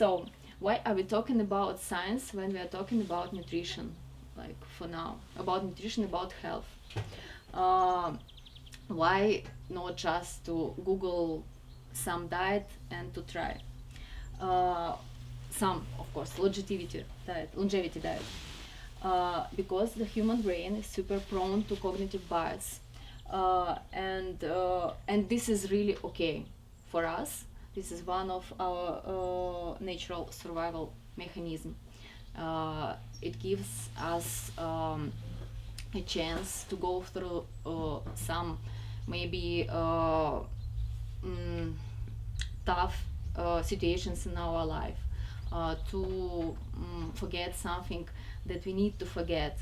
So why are we talking about science when we are talking about nutrition? Like for now, about nutrition, about health. Why not just to Google some diet and to try? Some, of course, longevity diet. Because the human brain is super prone to cognitive bias, and this is really okay for us. This is one of our natural survival mechanism. It gives us a chance to go through some maybe tough situations in our life, to forget something that we need to forget,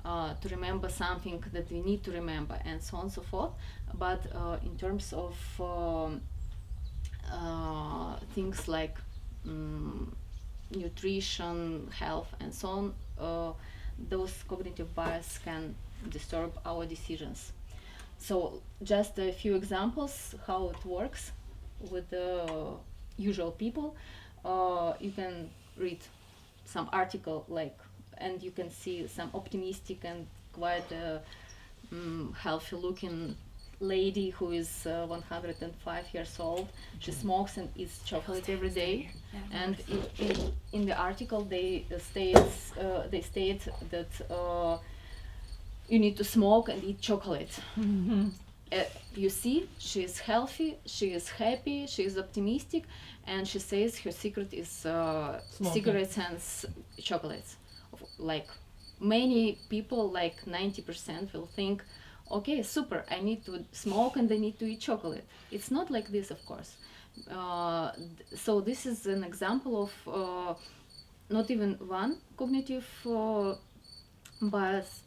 to remember something that we need to remember, and so on and so forth. But in terms of things like nutrition, health, and so on, those cognitive bias can disturb our decisions. So just a few examples how it works with the usual people. You can read some article and you can see some optimistic and quite healthy looking lady who is 105 years old. She smokes and eats chocolate every day, and in the article they state that you need to smoke and eat chocolate. You see, she is healthy, she is happy, she is optimistic, and she says her secret is cigarettes and chocolates. Like many people, like 90% will think, okay, super, I need to smoke and I need to eat chocolate. It's not like this, of course. So this is an example of not even one cognitive bias,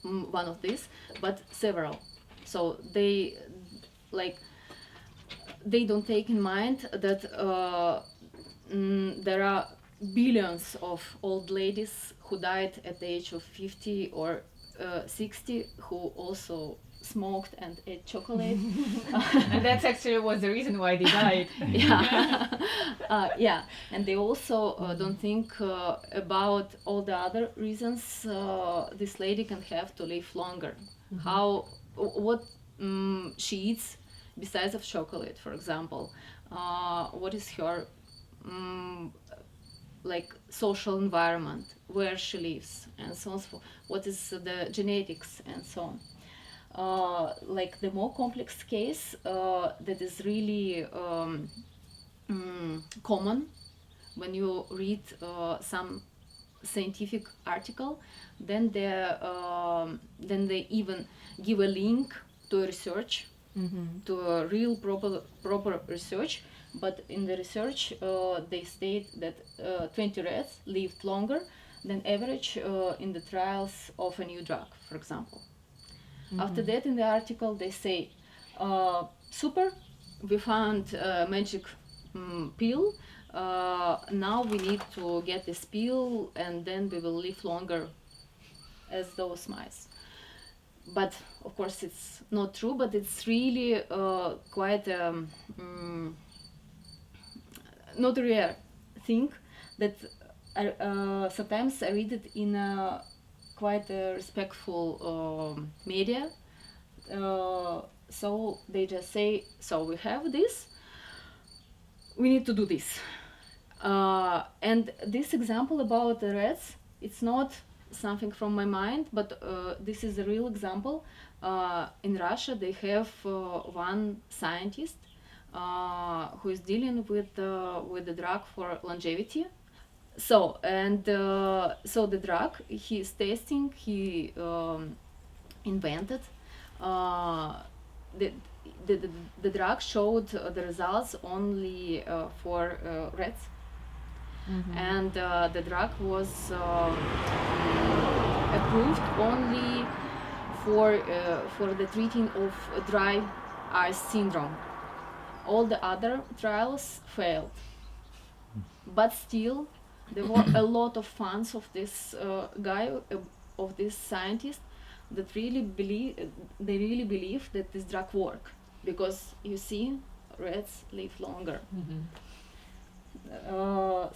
one of these, but several. So they don't take in mind that there are billions of old ladies who died at the age of 50 or 60 who also smoked and ate chocolate. And that's actually was the reason why they died. Yeah, and they also don't think about all the other reasons this lady can have to live longer. What she eats besides of chocolate, for example. What is her social environment, where she lives, and so on. What is the genetics, and so on. The more complex case that is really common when you read some scientific article, then they even give a link to a research, to a real proper research. But in the research, they state that 20 rats lived longer than average in the trials of a new drug, for example. After that, in the article, they say, super, we found a magic pill. Now we need to get this pill, and then we will live longer as those mice. But of course, it's not true. But it's really quite not a rare thing that sometimes I read it in a quite respectful media. So they just say, so we have this, we need to do this. And this example about the rats, it's not something from my mind, but this is a real example. In Russia, they have one scientist who is dealing with the drug for longevity. So the drug he is testing, he invented. The drug showed the results only for rats. And the drug was approved only for the treating of dry eye syndrome. All the other trials failed. But still, there were a lot of fans of this guy, of this scientist, that really believe that this drug works, because you see, rats live longer.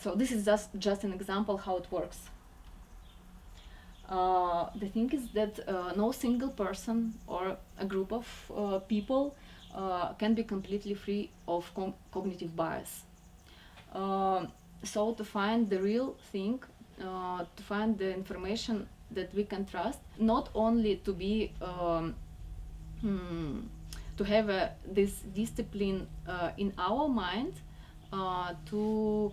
So this is just an example how it works. The thing is that no single person or a group of people can be completely free of cognitive bias. So to find the real thing, to find the information that we can trust, not only to be to have this discipline in our mind, to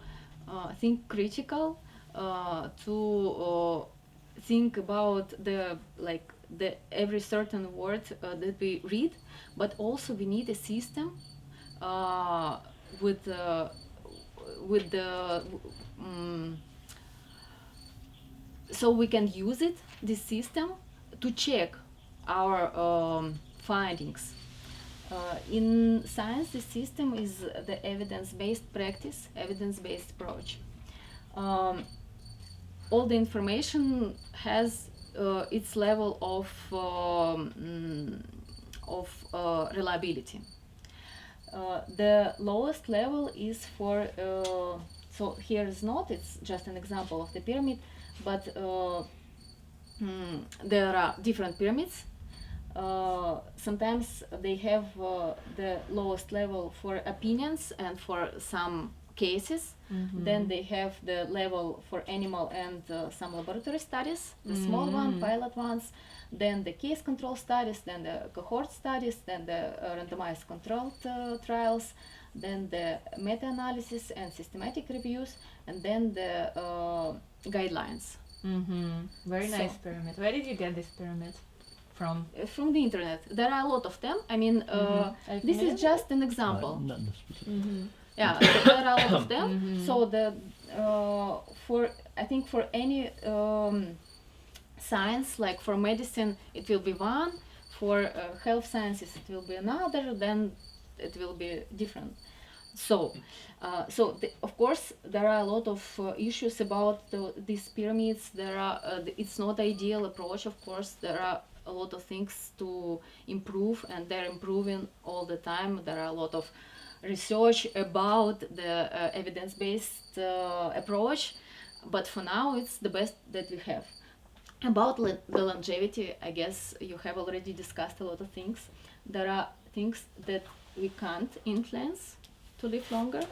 think critical, to think about the every certain word that we read, but also we need a system with the so we can use this system to check our findings. In science, the system is the evidence-based practice, evidence-based approach. All the information has its level of reliability. The lowest level is for, so here is not, it's just an example of the pyramid, but there are different pyramids. Sometimes they have the lowest level for opinions and for some cases. Then they have the level for animal and some laboratory studies, the small one, pilot ones, then the case control studies, then the cohort studies, then the randomized controlled trials, then the meta-analysis and systematic reviews, and then the guidelines. Very nice pyramid. Where did you get this pyramid from? From the internet. There are a lot of them. I mean, this is just an example. Yeah, there are a lot of them. So the for I think for any science, like for medicine, it will be one. For health sciences, it will be another. Then it will be different. So, of course, there are a lot of issues about these pyramids. There are it's not ideal approach. Of course, there are a lot of things to improve, and they're improving all the time. There are a lot of research about the evidence-based approach, but for now it's the best that we have. About the longevity, I guess you have already discussed a lot of things. There are things that we can't influence to live longer,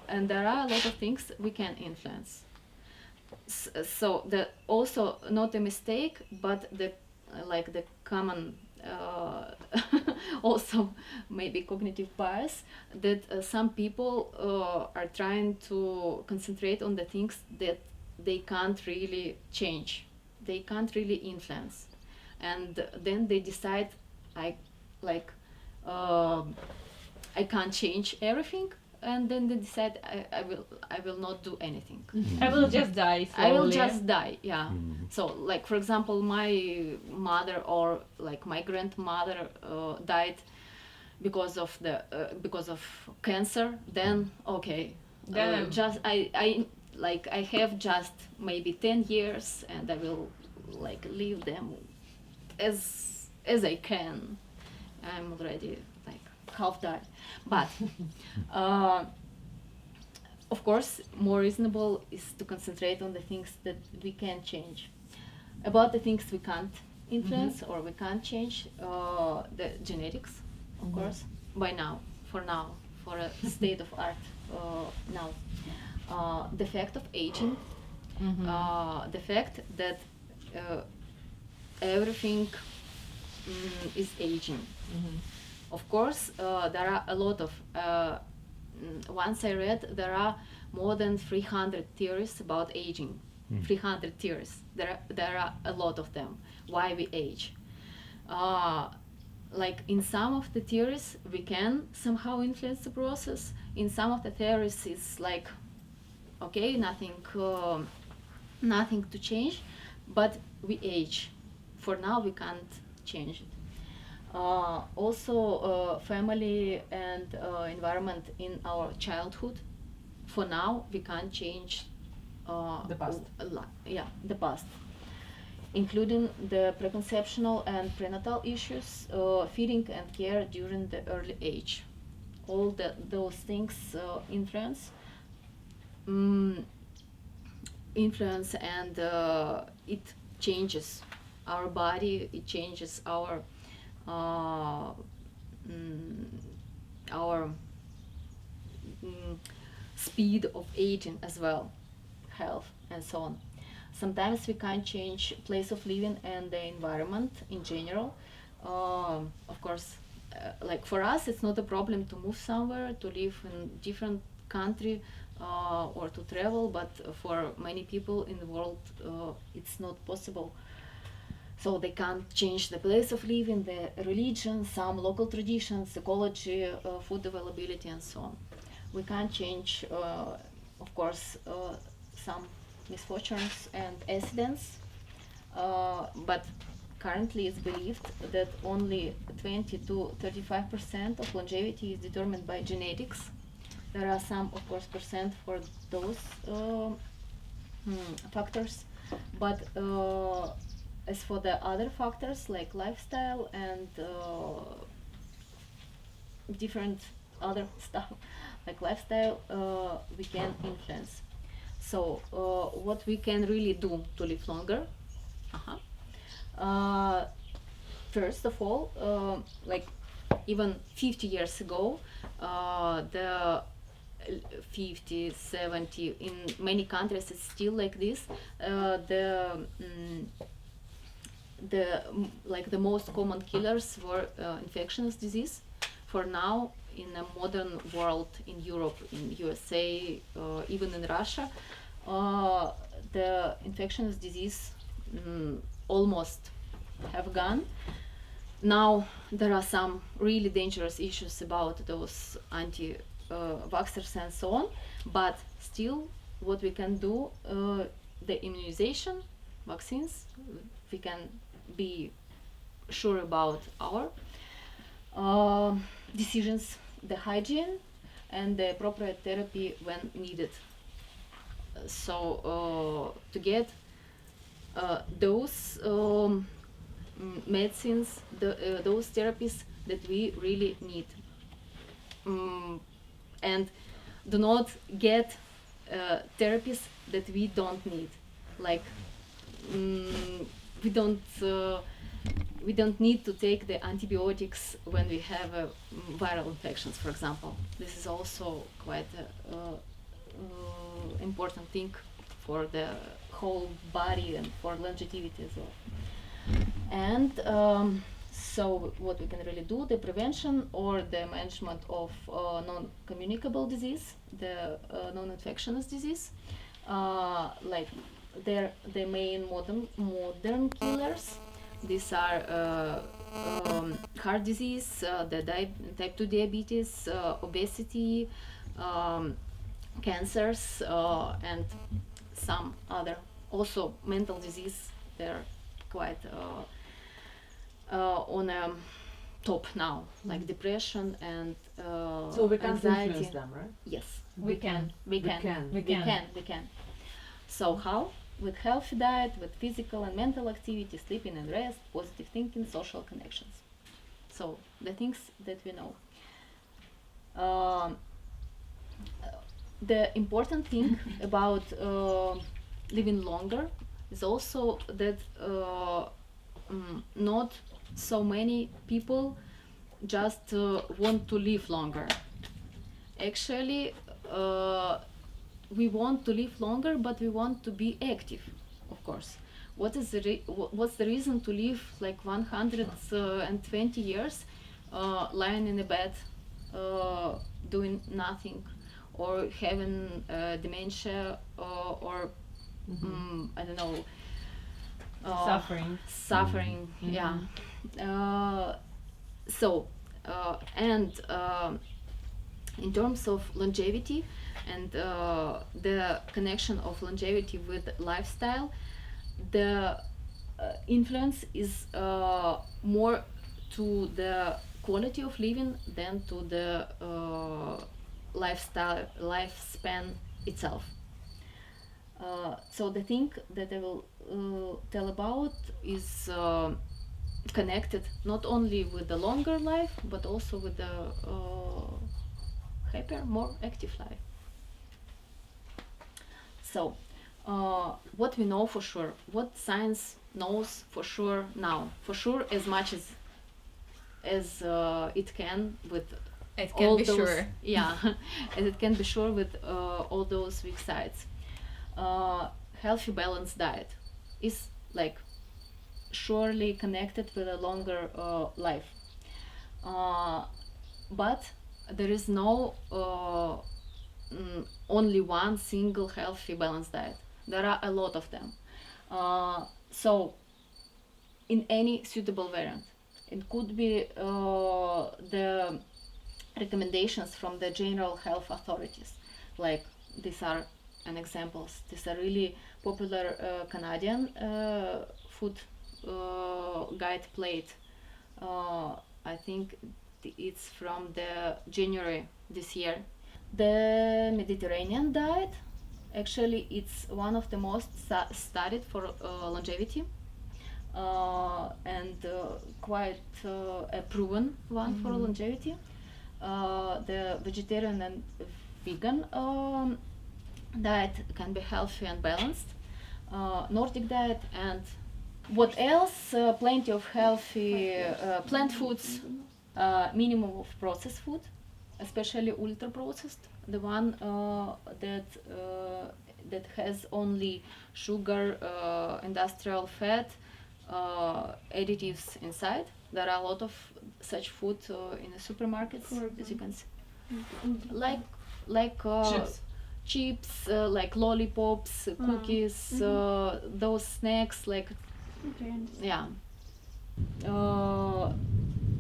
and there are a lot of things we can influence. So the also not a mistake, but the common also maybe cognitive bias, that some people are trying to concentrate on the things that they can't really change, they can't really influence, and then they decide I can't change everything, and then they decide I will not do anything. I will just die slowly. I will just die, yeah. So like for example, my mother or like my grandmother died because of cancer. Then okay, just I have just maybe 10 years, and I will like live them as I can. I'm already like half died, but of course more reasonable is to concentrate on the things that we can change. About the things we can't influence or we can't change, the genetics, of course, for a state of art now. The fact of aging, the fact that everything is aging. Of course, there are a lot of, once I read, there are more than 300 theories about aging. 300 theories. There are a lot of them. Why we age. Like in some of the theories, we can somehow influence the process. In some of the theories, it's like, okay, nothing to change, but we age. For now, we can't change it. Also, family and environment in our childhood. For now, we can't change the past. The past, including the preconceptional and prenatal issues, feeding and care during the early age. all those things influence, and it changes our body, it changes our our speed of aging as well, health and so on. Sometimes we can't change place of living and the environment in general. Of course, like for us, it's not a problem to move somewhere, to live in different country, or to travel, but for many people in the world, it's not possible. So they can't change the place of living, the religion, some local traditions, ecology, food availability, and so on. We can't change, of course, some misfortunes and accidents, but currently it's believed that only 20 to 35% of longevity is determined by genetics. There are some, of course, percent for those factors, but as for the other factors like lifestyle and different other stuff like lifestyle, we can influence. So what we can really do to live longer? First of all, like even 50 years ago, the 50, 70, in many countries it's still like this. The most common killers were infectious disease. For now, in a modern world, in Europe, in USA, even in Russia, the infectious disease almost have gone. Now there are some really dangerous issues about those anti-vaxxers and so on, but still what we can do, the immunization, vaccines, we can be sure about our decisions, the hygiene, and the appropriate therapy when needed. So to get those medicines, those therapies that we really need, and do not get therapies that we don't need, like we don't need to take the antibiotics when we have viral infections, for example. This is also quite important thing for the whole body and for longevity as well. And so what we can really do, the prevention or the management of non-communicable disease, the non-infectious disease, like they're the main modern killers. These are heart disease, the type 2 diabetes, obesity, cancers, and some other, also mental disease. They're quite on a top now, like depression and so we can't anxiety. influence them, right? Yes, We can. we can. So how? With healthy diet, with physical and mental activity, sleeping and rest, positive thinking, social connections. So the things that we know. The important thing about living longer is also that not so many people just want to live longer. Actually, we want to live longer, but we want to be active, of course. What's the reason to live like 120 years lying in a bed doing nothing, or having dementia, or I don't know, suffering, yeah. And in terms of longevity and the connection of longevity with lifestyle, the influence is more to the quality of living than to the lifespan itself. So the thing that I will tell about is connected not only with the longer life, but also with the happier, more active life. So, what we know for sure, what science knows for sure now, for sure as much as it can with It can all be those, sure. yeah, as it can be sure with all those weak sides. Healthy balanced diet is like surely connected with a longer life, but there is no only one single healthy balanced diet. There are a lot of them. So in any suitable variant, it could be the recommendations from the general health authorities, like these are an examples. These are really popular Canadian food guide plate. I think it's from the January this year. The Mediterranean diet, actually, it's one of the most studied for longevity, and quite a proven one for longevity. The vegetarian and vegan diet can be healthy and balanced. Nordic diet, and what else? Plenty of healthy plant foods, minimum of processed food, especially ultra processed, the one that has only sugar, industrial fat, additives inside. There are a lot of such food in the supermarkets, as you can see, like chips, like lollipops, cookies, those snacks, like yeah,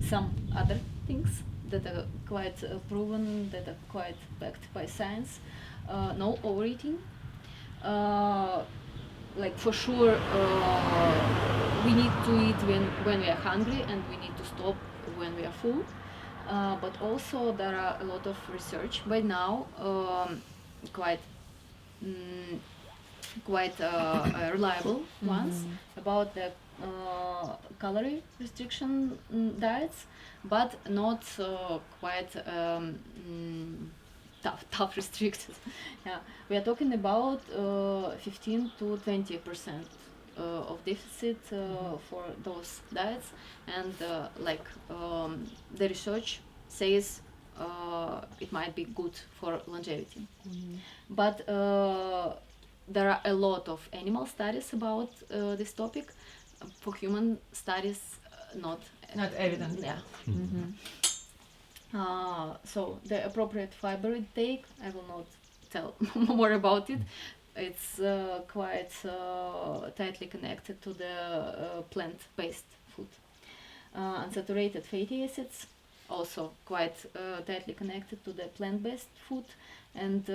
some other things that are quite proven, that are quite backed by science. No overeating. Like for sure, we need to eat when we are hungry, and we need to stop when we are full. But also there are a lot of research by now, quite reliable ones about the calorie restriction diets, but not quite tough restricted. Yeah, we are talking about 15 to 20% of deficit for those diets, and the research says it might be good for longevity. But there are a lot of animal studies about this topic. For human studies, not evident. Yeah. So the appropriate fiber intake, I will not tell more about it. It's quite tightly connected to the plant-based food. Unsaturated fatty acids, also quite tightly connected to the plant-based food, and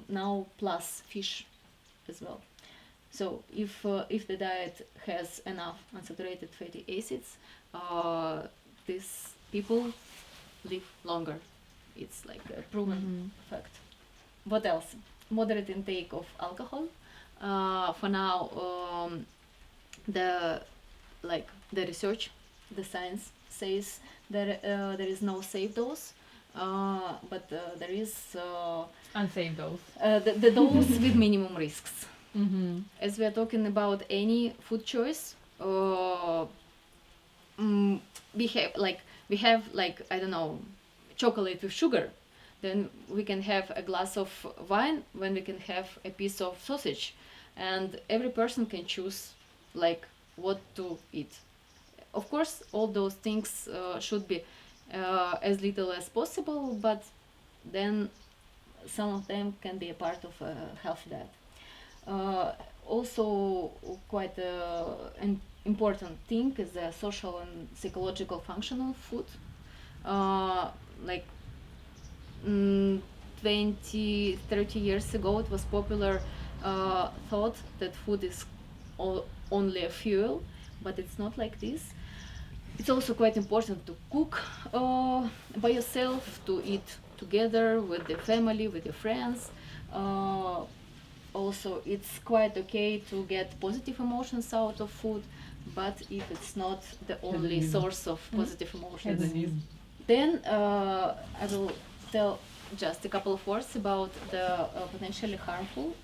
now plus fish as well. So if the diet has enough unsaturated fatty acids, these people live longer. It's like a proven fact. What else? Moderate intake of alcohol. For now, the research, the science says that there is no safe dose, but there is unsafe dose. The dose with minimum risks. As we are talking about any food choice, we have I don't know, chocolate with sugar. Then we can have a glass of wine when we can have a piece of sausage, and every person can choose what to eat. Of course, all those things should be as little as possible, but then some of them can be a part of a healthy diet. Also, quite an important thing is the social and psychological function of food. 20, 30 years ago, it was popular thought that food is only a fuel, but it's not like this. It's also quite important to cook by yourself, to eat together with the family, with your friends. Also, it's quite okay to get positive emotions out of food, but if it's not the only source of positive emotions, Then I will tell just a couple of words about the potentially harmful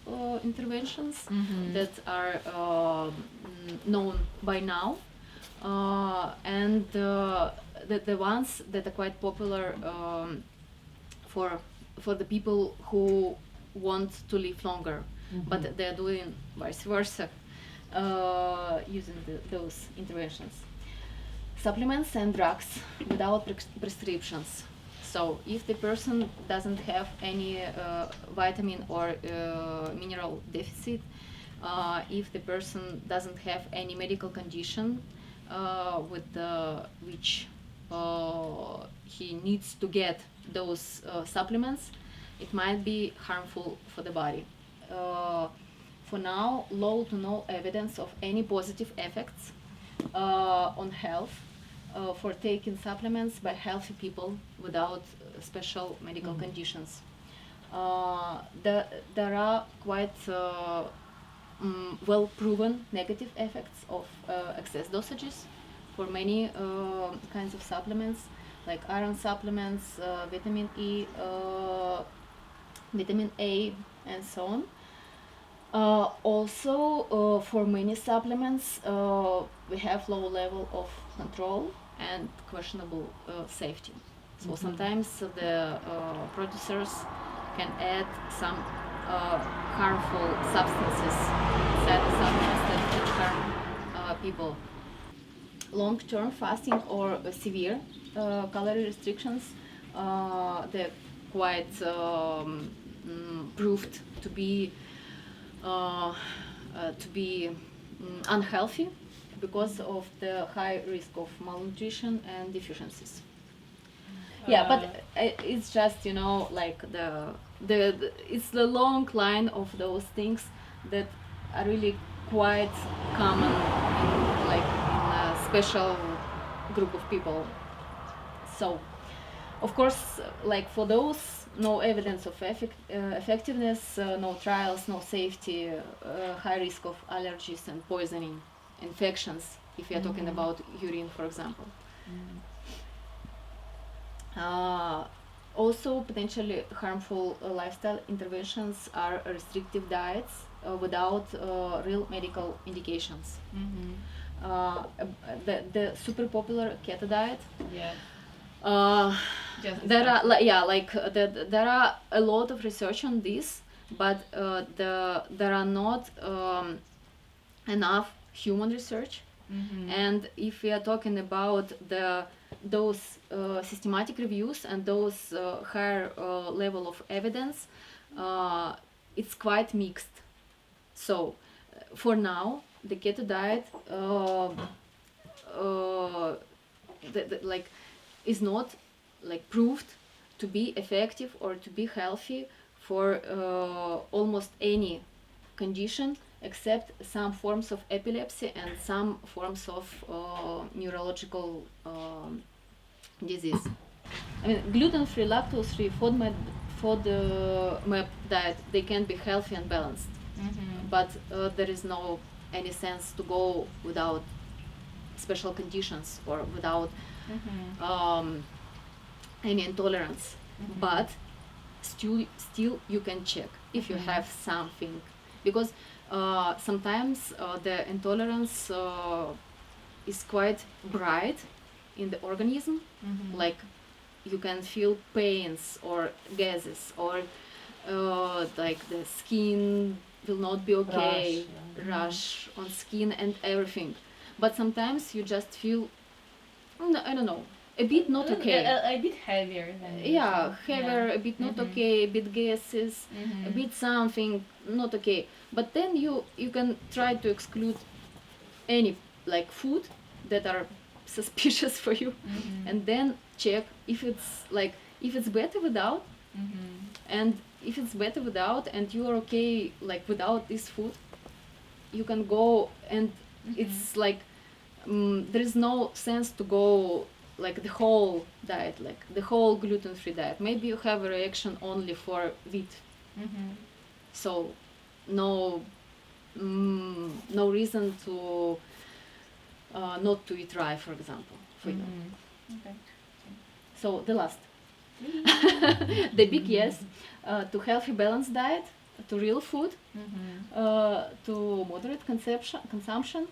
interventions that are known by now, and the ones that are quite popular for the people who want to live longer, but they're doing vice versa, using those interventions. Supplements and drugs without prescriptions. So if the person doesn't have any vitamin or mineral deficit, if the person doesn't have any medical condition with which he needs to get those supplements, it might be harmful for the body. For now, low to no evidence of any positive effects on health for taking supplements by healthy people without special medical conditions. There are quite well-proven negative effects of excess dosages for many kinds of supplements, like iron supplements, vitamin E, vitamin A, and so on. Also, for many supplements, we have low level of control and questionable safety. So sometimes the producers can add some harmful substances inside the supplements that can harm people. Long-term fasting or severe calorie restrictions, they're quite proved to be unhealthy because of the high risk of malnutrition and deficiencies. Yeah, but it's just, you know, like the it's the long line of those things that are really quite common in, like, in a special group of people. So, of course, like for those, no evidence of effectiveness, no trials, no safety, high risk of allergies and poisoning, infections, if you are talking about urine, for example. Also, potentially harmful lifestyle interventions are restrictive diets without real medical indications. The super popular keto diet. Yeah. There are there are a lot of research on this, but there are not enough human research. And if we are talking about those systematic reviews and those higher level of evidence, it's quite mixed. So for now, the keto diet is not like proved to be effective or to be healthy for almost any condition except some forms of epilepsy and some forms of neurological disease. I mean, gluten-free, lactose-free, FODMAP diet, they can be healthy and balanced, but there is no any sense to go without special conditions or without any intolerance. But still you can check if you have something, because sometimes the intolerance is quite bright in the organism, like you can feel pains or gases, or like the skin will not be okay, rash on skin and everything. But sometimes you just feel, I don't know, a bit not okay. A bit heavier than Yeah, heavier, a bit not okay, a bit gases, a bit something not okay. But then you can try to exclude any like food that are suspicious for you, and then check if it's better without, and if it's better without and you are okay like without this food, you can go and it's like there is no sense to go like the whole diet, like the whole gluten-free diet. Maybe you have a reaction only for wheat, so no reason to not to eat rye, for example, for you. Okay. So the last. The big yes to healthy balanced diet, to real food, to moderate consumption.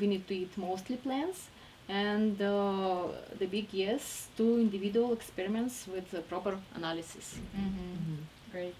We need to eat mostly plants, and the big yes to individual experiments with proper analysis. Great.